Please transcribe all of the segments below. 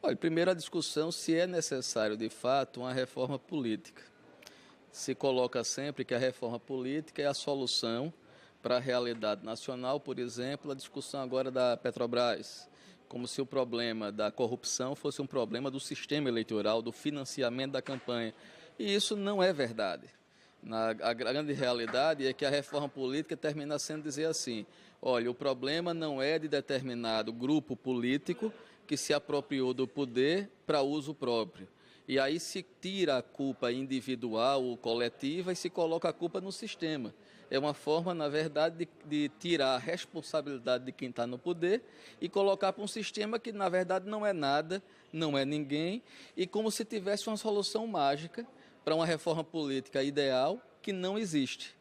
Olha, primeiro a discussão se é necessário, de fato, uma reforma política. Se coloca sempre que a reforma política é a solução para a realidade nacional, por exemplo, a discussão agora da Petrobras, como se o problema da corrupção fosse um problema do sistema eleitoral, do financiamento da campanha. E isso não é verdade. A grande realidade é que a reforma política termina sendo dizer assim, olha, o problema não é de determinado grupo político que se apropriou do poder para uso próprio. E aí se tira a culpa individual ou coletiva e se coloca a culpa no sistema. É uma forma, na verdade, de tirar a responsabilidade de quem está no poder e colocar para um sistema que, na verdade, não é nada, não é ninguém, e como se tivesse uma solução mágica para uma reforma política ideal que não existe.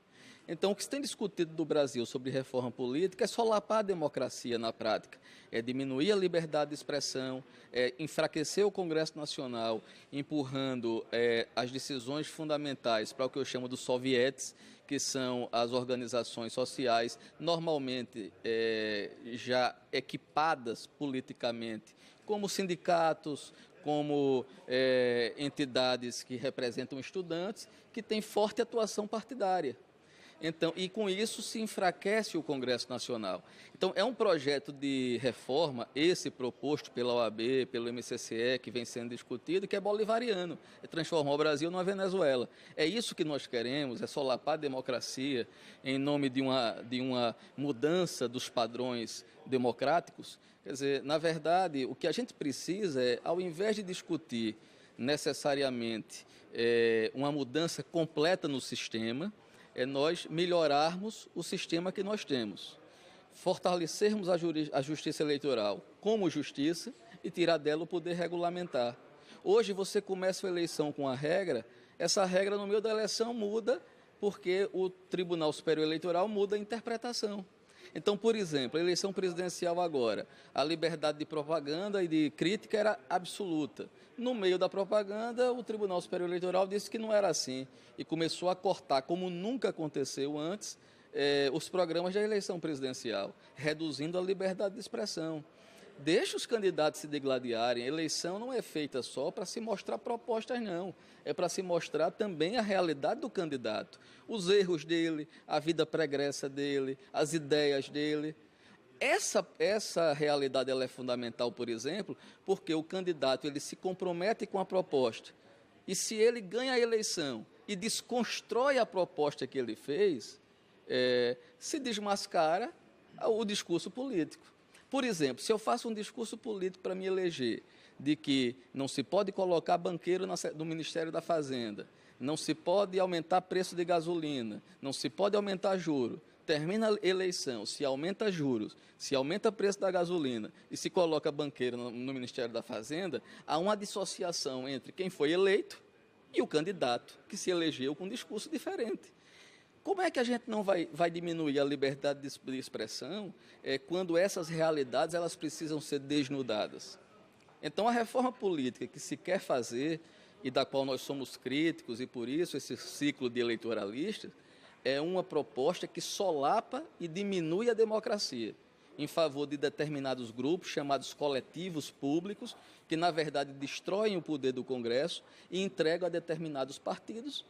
Então, o que se tem discutido no Brasil sobre reforma política é solapar a democracia na prática, é diminuir a liberdade de expressão, é enfraquecer o Congresso Nacional, empurrando as decisões fundamentais para o que eu chamo dos sovietes, que são as organizações sociais, normalmente já equipadas politicamente, como sindicatos, como entidades que representam estudantes, que têm forte atuação partidária. Então, e com isso se enfraquece o Congresso Nacional. Então, é um projeto de reforma, esse proposto pela OAB, pelo MCCE, que vem sendo discutido, que é bolivariano, é transformar o Brasil numa Venezuela. É isso que nós queremos, é solapar a democracia em nome de uma mudança dos padrões democráticos. Quer dizer, na verdade, o que a gente precisa é, ao invés de discutir necessariamente uma mudança completa no sistema, é nós melhorarmos o sistema que nós temos, fortalecermos a justiça eleitoral como justiça e tirar dela o poder regulamentar. Hoje você começa a eleição com a regra, essa regra no meio da eleição muda porque o Tribunal Superior Eleitoral muda a interpretação. Então, por exemplo, a eleição presidencial agora, a liberdade de propaganda e de crítica era absoluta. No meio da propaganda, o Tribunal Superior Eleitoral disse que não era assim e começou a cortar, como nunca aconteceu antes, os programas da eleição presidencial, reduzindo a liberdade de expressão. Deixa os candidatos se degladiarem. A eleição não é feita só para se mostrar propostas, não. É para se mostrar também a realidade do candidato. Os erros dele, a vida pregressa dele, as ideias dele. Essa realidade ela é fundamental, por exemplo, porque o candidato ele se compromete com a proposta. E se ele ganha a eleição e desconstrói a proposta que ele fez, se desmascara o discurso político. Por exemplo, se eu faço um discurso político para me eleger de que não se pode colocar banqueiro no Ministério da Fazenda, não se pode aumentar preço de gasolina, não se pode aumentar juros, termina a eleição, se aumenta juros, se aumenta o preço da gasolina e se coloca banqueiro no Ministério da Fazenda, há uma dissociação entre quem foi eleito e o candidato que se elegeu com um discurso diferente. Como é que a gente não vai diminuir a liberdade de expressão quando essas realidades elas precisam ser desnudadas? Então, a reforma política que se quer fazer e da qual nós somos críticos e, por isso, esse ciclo de eleitoralistas é uma proposta que solapa e diminui a democracia em favor de determinados grupos chamados coletivos públicos que, na verdade, destroem o poder do Congresso e entregam a determinados partidos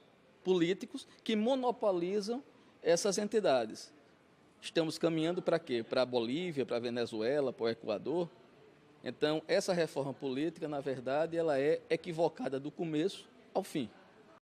políticos que monopolizam essas entidades. Estamos caminhando para quê? Para a Bolívia, para a Venezuela, para o Equador. Então, essa reforma política, na verdade, ela é equivocada do começo ao fim.